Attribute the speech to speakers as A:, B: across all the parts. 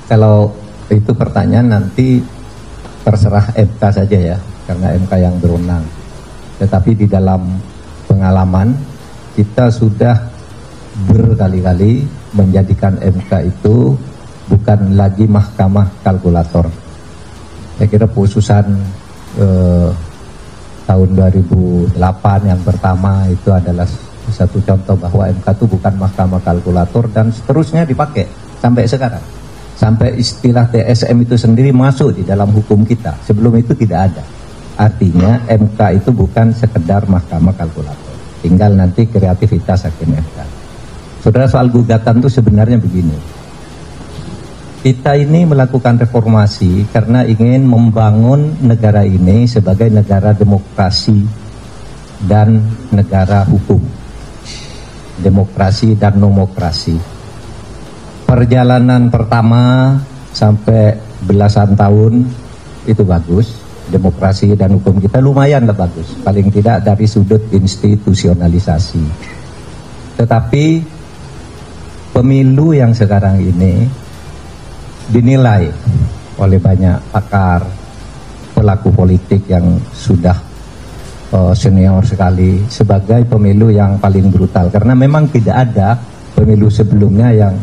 A: Kalau itu pertanyaan nanti terserah MK saja ya, karena MK yang berwenang. Tetapi di dalam pengalaman kita sudah berkali-kali menjadikan MK itu bukan lagi mahkamah kalkulator. Saya kira putusan tahun 2008 yang pertama itu adalah satu contoh bahwa MK itu bukan mahkamah kalkulator, dan seterusnya dipakai sampai sekarang. Sampai istilah TSM itu sendiri masuk di dalam hukum kita. Sebelum itu tidak ada. Artinya MK itu bukan sekedar mahkamah kalkulator. Tinggal nanti kreativitas hakim MK. Saudara, soal gugatan itu sebenarnya begini. Kita ini melakukan reformasi karena ingin membangun negara ini sebagai negara demokrasi dan negara hukum. Demokrasi dan nomokrasi. Perjalanan pertama sampai belasan tahun itu bagus. Demokrasi dan hukum kita lumayanlah bagus. Paling tidak dari sudut institusionalisasi. Tetapi pemilu yang sekarang ini dinilai oleh banyak pakar, pelaku politik yang sudah senior sekali sebagai pemilu yang paling brutal. Karena memang tidak ada pemilu sebelumnya yang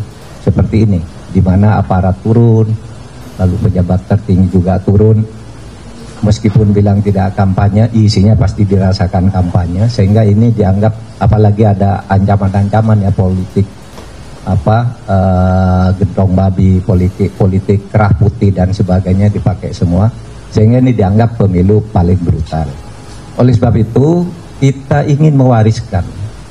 A: seperti ini, di mana aparat turun, lalu pejabat tertinggi juga turun. Meskipun bilang tidak kampanye, isinya pasti dirasakan kampanye, sehingga ini dianggap, apalagi ada ancaman-ancaman ya politik, gentong babi, politik kerah putih dan sebagainya dipakai semua, sehingga ini dianggap pemilu paling brutal. Oleh sebab itu, kita ingin mewariskan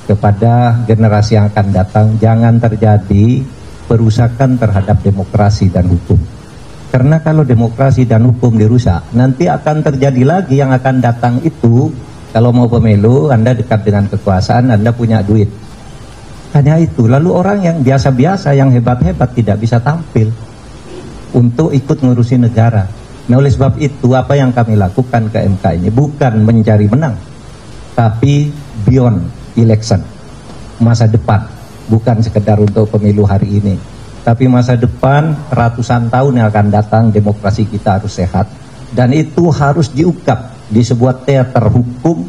A: kepada generasi yang akan datang, jangan terjadi perusakan terhadap demokrasi dan hukum. Karena kalau demokrasi dan hukum dirusak, nanti akan terjadi lagi yang akan datang itu, kalau mau pemilu, Anda dekat dengan kekuasaan, Anda punya duit. Hanya itu, lalu orang yang biasa-biasa, yang hebat-hebat tidak bisa tampil untuk ikut ngurusi negara. Nah, oleh sebab itu, apa yang kami lakukan ke MK ini bukan mencari menang, tapi beyond election, masa depan. Bukan sekedar untuk pemilu hari ini, tapi masa depan ratusan tahun yang akan datang, demokrasi kita harus sehat, dan itu harus diungkap di sebuah teater hukum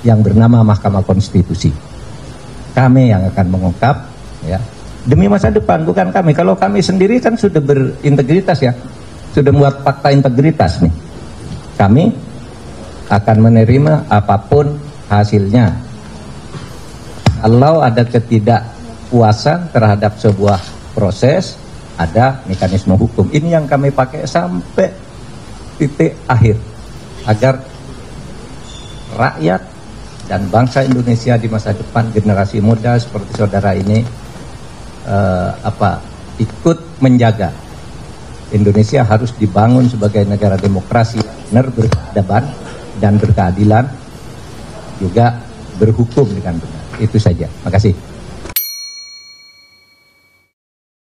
A: yang bernama Mahkamah Konstitusi. Kami yang akan mengungkap ya, demi masa depan, bukan kami. Kalau kami sendiri kan sudah berintegritas ya, sudah membuat fakta integritas nih. Kami akan menerima apapun hasilnya. Kalau ada ketidakpuasan terhadap sebuah proses, ada mekanisme hukum. Ini yang kami pakai sampai titik akhir, agar rakyat dan bangsa Indonesia di masa depan, generasi muda seperti saudara ini ikut menjaga Indonesia harus dibangun sebagai negara demokrasi yang benar, berkeadaban dan berkeadilan, juga berhukum dengan benar. Itu saja. Terima kasih.